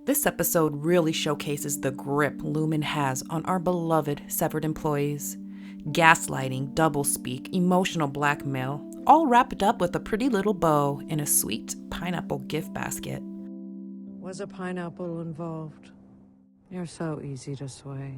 This episode really showcases the grip Lumon has on our beloved severed employees. Gaslighting, doublespeak, emotional blackmail, all wrapped up with a pretty little bow in a sweet pineapple gift basket. Was a pineapple involved? You're so easy to sway.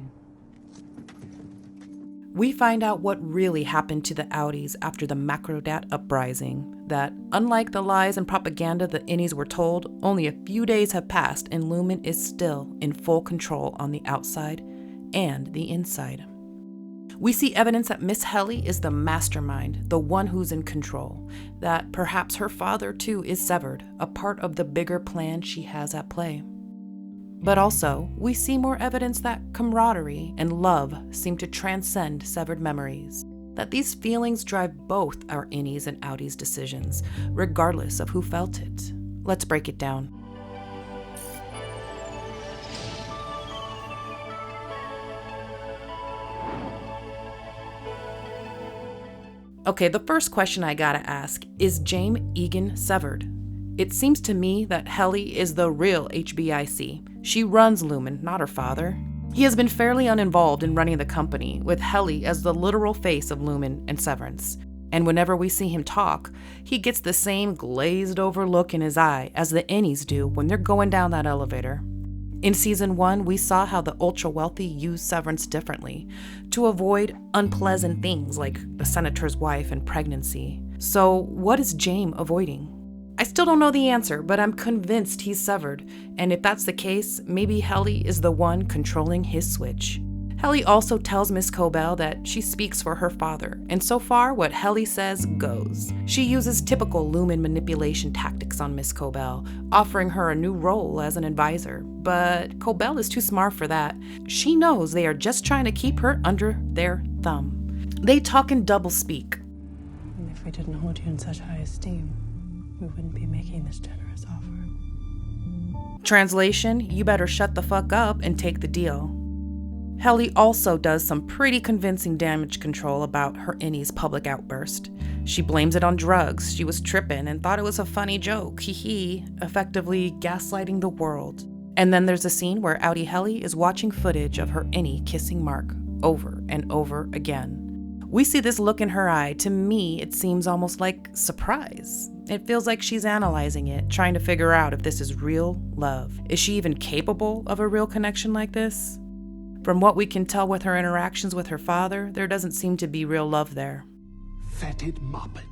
We find out what really happened to the Outties after the Macrodat uprising, that unlike the lies and propaganda the Innies were told, only a few days have passed and Lumon is still in full control on the outside and the inside. We see evidence that Miss Helly is the mastermind, the one who's in control, that perhaps her father too is severed, a part of the bigger plan she has at play. But also, we see more evidence that camaraderie and love seem to transcend severed memories, that these feelings drive both our Innies and Outties decisions, regardless of who felt it. Let's break it down. Okay, the first question I gotta ask, is Jame Eagan severed? It seems to me that Helly is the real HBIC. She runs Lumon, not her father. He has been fairly uninvolved in running the company, with Helly as the literal face of Lumon and Severance. And whenever we see him talk, he gets the same glazed over look in his eye as the Innies do when they're going down that elevator. In season 1, we saw how the ultra-wealthy use Severance differently to avoid unpleasant things like the senator's wife and pregnancy. So what is Jame avoiding? I still don't know the answer, but I'm convinced he's severed, and if that's the case, maybe Helly is the one controlling his switch. Helly also tells Miss Cobell that she speaks for her father, and so far what Helly says goes. She uses typical Lumon manipulation tactics on Miss Cobell, offering her a new role as an advisor, but Cobell is too smart for that. She knows they are just trying to keep her under their thumb. They talk in doublespeak. And if we didn't hold you in such high esteem, we wouldn't be making this generous offer. Translation, you better shut the fuck up and take the deal. Helly also does some pretty convincing damage control about her Innie's public outburst. She blames it on drugs, she was tripping and thought it was a funny joke, hee, effectively gaslighting the world. And then there's a scene where Outtie Helly is watching footage of her Innie kissing Mark over and over again. We see this look in her eye. To me, it seems almost like surprise. It feels like she's analyzing it, trying to figure out if this is real love. Is she even capable of a real connection like this? From what we can tell with her interactions with her father, there doesn't seem to be real love there. Fetid moppet.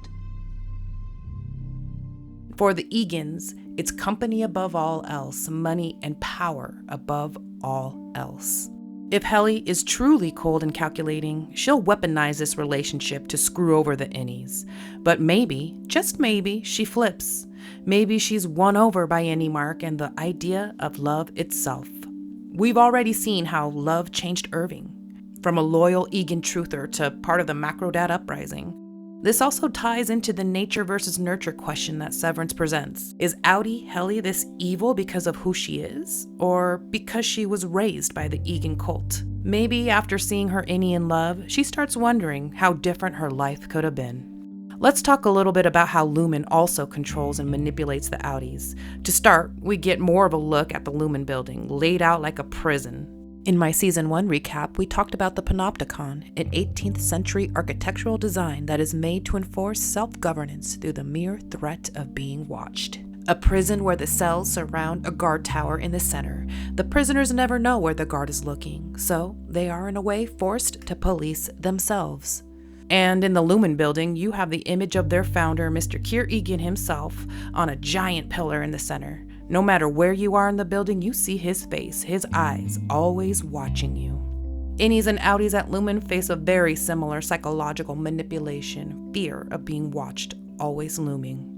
For the Eagans, it's company above all else, money and power above all else. If Helly is truly cold and calculating, she'll weaponize this relationship to screw over the Innies. But maybe, just maybe, she flips. Maybe she's won over by Innie Mark and the idea of love itself. We've already seen how love changed Irving, from a loyal Eagan truther to part of the Macrodat uprising. This also ties into the nature versus nurture question that Severance presents. Is Outtie Helly this evil because of who she is, or because she was raised by the Eagan cult? Maybe after seeing her Innie in love, she starts wondering how different her life could have been. Let's talk a little bit about how Lumon also controls and manipulates the Outties. To start, we get more of a look at the Lumon building, laid out like a prison. In my season 1 recap, we talked about the Panopticon, an 18th century architectural design that is made to enforce self-governance through the mere threat of being watched. A prison where the cells surround a guard tower in the center. The prisoners never know where the guard is looking, so they are in a way forced to police themselves. And in the Lumon building, you have the image of their founder, Mr. Keir Eagan himself, on a giant pillar in the center. No matter where you are in the building, you see his face, his eyes, always watching you. Innies and Outties at Lumon face a very similar psychological manipulation, fear of being watched, always looming.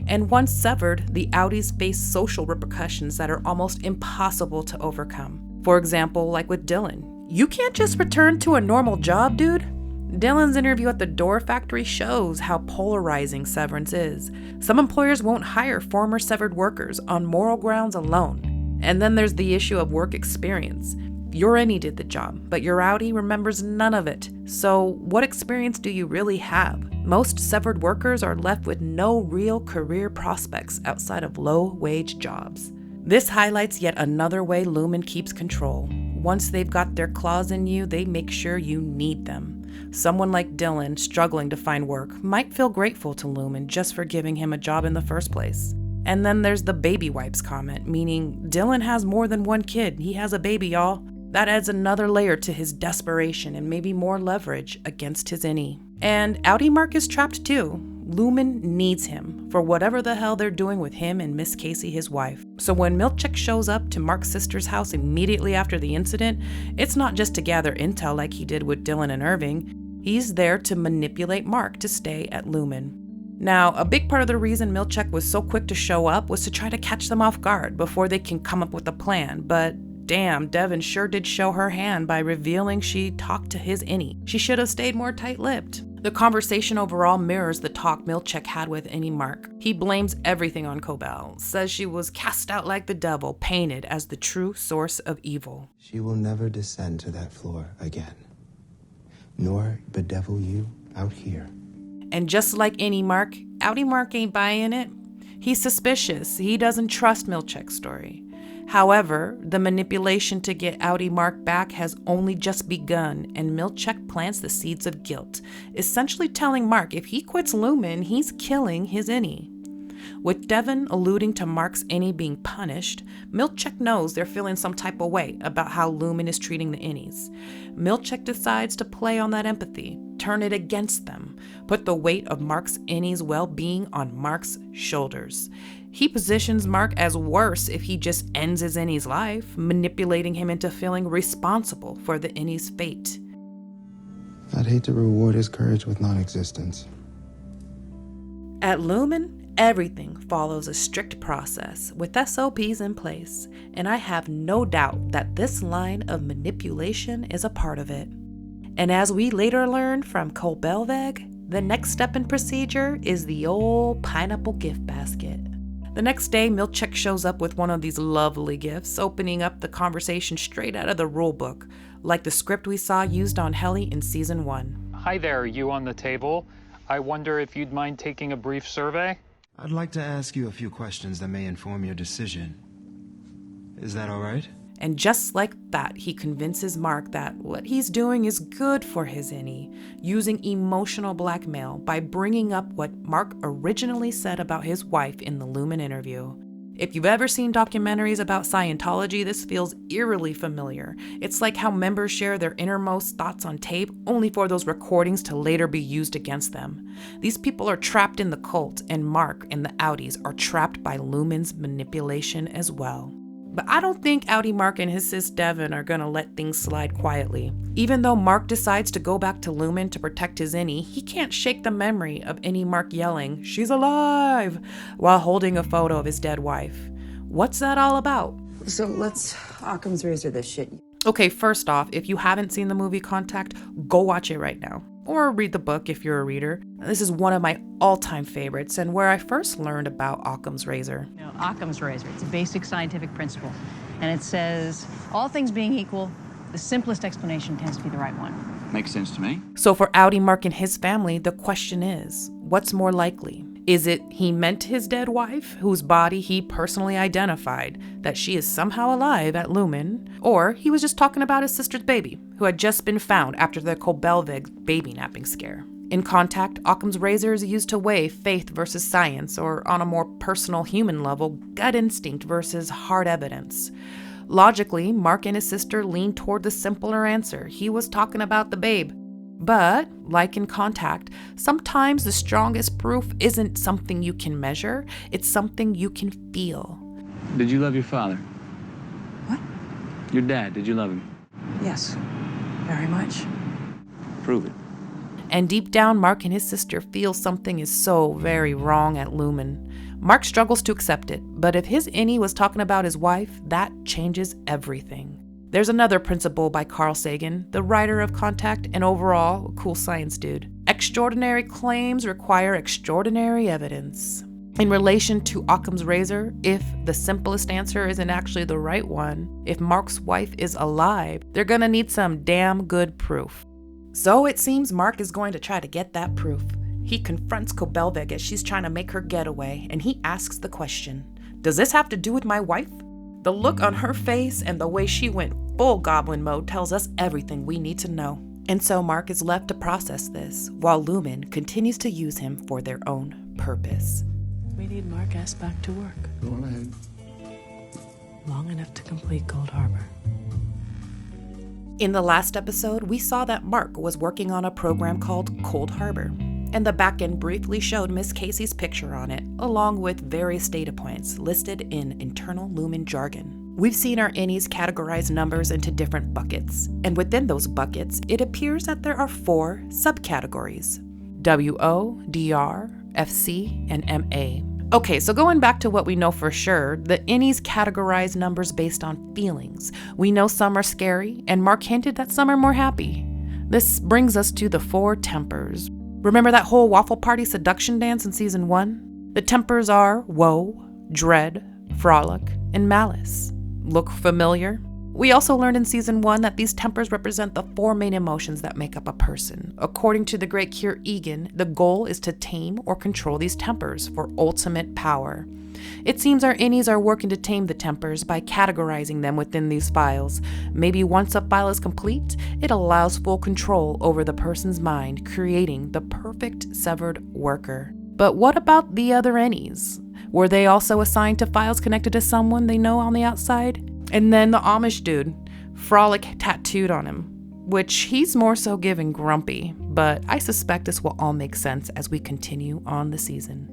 And once severed, the Outties face social repercussions that are almost impossible to overcome. For example, like with Dylan. You can't just return to a normal job, dude. Dylan's interview at the door factory shows how polarizing Severance is. Some employers won't hire former severed workers on moral grounds alone. And then there's the issue of work experience. Your Innie did the job, but your Outtie remembers none of it. So what experience do you really have? Most severed workers are left with no real career prospects outside of low-wage jobs. This highlights yet another way Lumon keeps control. Once they've got their claws in you, they make sure you need them. Someone like Dylan, struggling to find work, might feel grateful to Lumon just for giving him a job in the first place. And then there's the baby wipes comment, meaning Dylan has more than one kid. He has a baby, y'all. That adds another layer to his desperation and maybe more leverage against his Innie. And Outtie Mark is trapped too. Lumon needs him for whatever the hell they're doing with him and Miss Casey, his wife. So when Milchek shows up to Mark's sister's house immediately after the incident, it's not just to gather intel like he did with Dylan and Irving. He's there to manipulate Mark to stay at Lumon. Now, a big part of the reason Milchek was so quick to show up was to try to catch them off guard before they can come up with a plan, but damn, Devin sure did show her hand by revealing she talked to his Innie. She should have stayed more tight-lipped. The conversation overall mirrors the talk Milchek had with Innie Mark. He blames everything on Cobell, says she was cast out like the devil, painted as the true source of evil. She will never descend to that floor again, nor bedevil you out here. And just like Innie Mark, Outtie Mark ain't buying it. He's suspicious. He doesn't trust Milchek's story. However, the manipulation to get Outtie Mark back has only just begun, and Milchek plants the seeds of guilt, essentially telling Mark if he quits Lumon, he's killing his Innie. With Devin alluding to Mark's Innie being punished, Milchek knows they're feeling some type of way about how Lumon is treating the Innies. Milchek decides to play on that empathy, turn it against them, put the weight of Mark's Innie's well-being on Mark's shoulders. He positions Mark as worse if he just ends his Innie's life, manipulating him into feeling responsible for the Innie's fate. I'd hate to reward his courage with non-existence. At Lumon, everything follows a strict process with SOPs in place, and I have no doubt that this line of manipulation is a part of it. And as we later learned from Cole Belveg, the next step in procedure is the old pineapple gift basket. The next day, Milchek shows up with one of these lovely gifts, opening up the conversation straight out of the rulebook, like the script we saw used on Helly in Season 1. Hi there, you on the table. I wonder if you'd mind taking a brief survey? I'd like to ask you a few questions that may inform your decision. Is that all right? And just like that, he convinces Mark that what he's doing is good for his Innie, using emotional blackmail by bringing up what Mark originally said about his wife in the Lumon interview. If you've ever seen documentaries about Scientology, this feels eerily familiar. It's like how members share their innermost thoughts on tape, only for those recordings to later be used against them. These people are trapped in the cult, and Mark and the Outties are trapped by Lumon's manipulation as well. But I don't think Outtie Mark and his sis Devin are gonna let things slide quietly. Even though Mark decides to go back to Lumon to protect his Innie, he can't shake the memory of Innie Mark yelling, "She's alive!" while holding a photo of his dead wife. What's that all about? So let's OCCAM'S razor this shit. Okay, first off, if you haven't seen the movie Contact, go watch it right now. Or read the book if you're a reader. This is one of my all-time favorites and where I first learned about Occam's razor. Occam's razor, it's a basic scientific principle. And it says, all things being equal, the simplest explanation tends to be the right one. Makes sense to me. So for Outtie Mark and his family, the question is, what's more likely? Is it he meant his dead wife, whose body he personally identified, that she is somehow alive at Lumon, or he was just talking about his sister's baby, who had just been found after the Kobelvig baby napping scare? In Contact, Occam's razor is used to weigh faith versus science, or on a more personal human level, gut instinct versus hard evidence. Logically, Mark and his sister lean toward the simpler answer. He was talking about the babe. But, like in Contact, sometimes the strongest proof isn't something you can measure, it's something you can feel. Did you love your father? What? Your dad, did you love him? Yes, very much. Prove it. And deep down, Mark and his sister feel something is so very wrong at Lumon. Mark struggles to accept it, but if his Innie was talking about his wife, that changes everything. There's another principle by Carl Sagan, the writer of Contact and overall a cool science dude. Extraordinary claims require extraordinary evidence. In relation to Occam's razor, if the simplest answer isn't actually the right one, if Mark's wife is alive, they're gonna need some damn good proof. So it seems Mark is going to try to get that proof. He confronts Kobelvig as she's trying to make her getaway, and he asks the question, "Does this have to do with my wife?" The look on her face and the way she went full goblin mode tells us everything we need to know. And so Mark is left to process this, while Lumon continues to use him for their own purpose. We need Mark S. back to work. Go on ahead. Long enough to complete Gold Harbor. In the last episode, we saw that Mark was working on a program called Cold Harbor, and the backend briefly showed Miss Casey's picture on it, along with various data points listed in internal Lumon jargon. We've seen our Innies categorize numbers into different buckets, and within those buckets, it appears that there are 4 subcategories: WO, DR, FC, and MA. Okay, so going back to what we know for sure, the Innies categorize numbers based on feelings. We know some are scary, and Mark hinted that some are more happy. This brings us to the 4 tempers. Remember that whole waffle party seduction dance in season 1? The tempers are Woe, Dread, Frolic, and Malice. Look familiar? We also learned in season 1 that these tempers represent the 4 main emotions that make up a person. According to the great Jame Eagan, the goal is to tame or control these tempers for ultimate power. It seems our Innies are working to tame the tempers by categorizing them within these files. Maybe once a file is complete, it allows full control over the person's mind, creating the perfect severed worker. But what about the other Innies? Were they also assigned to files connected to someone they know on the outside? And then the Amish dude, Frolic tattooed on him, which he's more so giving grumpy, but I suspect this will all make sense as we continue on the season.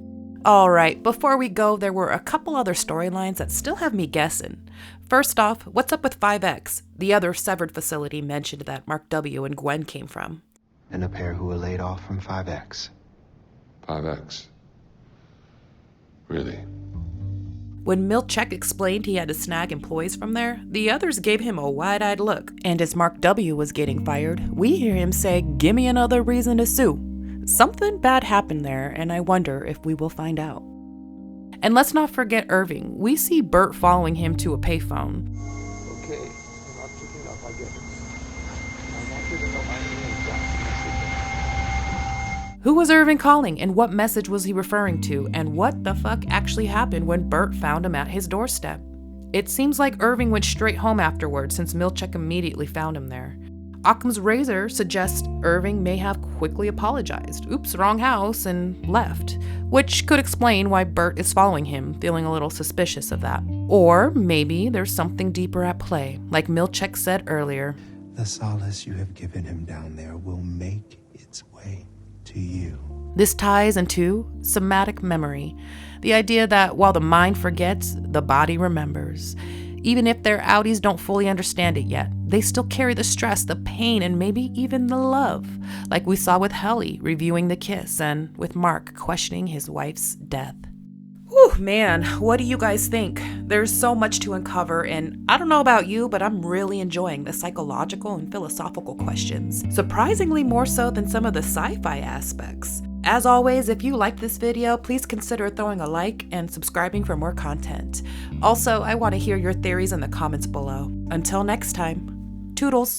Alright, before we go, there were a couple other storylines that still have me guessing. First off, what's up with 5X, the other severed facility mentioned that Mark W. and Gwen came from? And a pair who were laid off from 5X. 5X. Really? When Milchek explained he had to snag employees from there, the others gave him a wide-eyed look. And as Mark W. was getting fired, we hear him say, "Gimme another reason to sue." Something bad happened there, and I wonder if we will find out. And let's not forget Irving. We see Bert following him to a payphone. Okay, you're not picking up, I get it. I want you to know I mean that message. Who was Irving calling, and what message was he referring to, and what the fuck actually happened when Bert found him at his doorstep? It seems like Irving went straight home afterwards, since Milchek immediately found him there. OCCAM'S razor suggests Irving may have quickly apologized, oops, wrong house, and left, which could explain why Bert is following him, feeling a little suspicious of that. Or maybe there's something deeper at play, like Milchek said earlier. The solace you have given him down there will make its way to you. This ties into somatic memory, the idea that while the mind forgets, the body remembers. Even if their Outties don't fully understand it yet, they still carry the stress, the pain, and maybe even the love, like we saw with Helly reviewing the kiss and with Mark questioning his wife's death. Whew, man, what do you guys think? There's so much to uncover, and I don't know about you, but I'm really enjoying the psychological and philosophical questions, surprisingly more so than some of the sci-fi aspects. As always, if you liked this video, please consider throwing a like and subscribing for more content. Also, I want to hear your theories in the comments below. Until next time, toodles!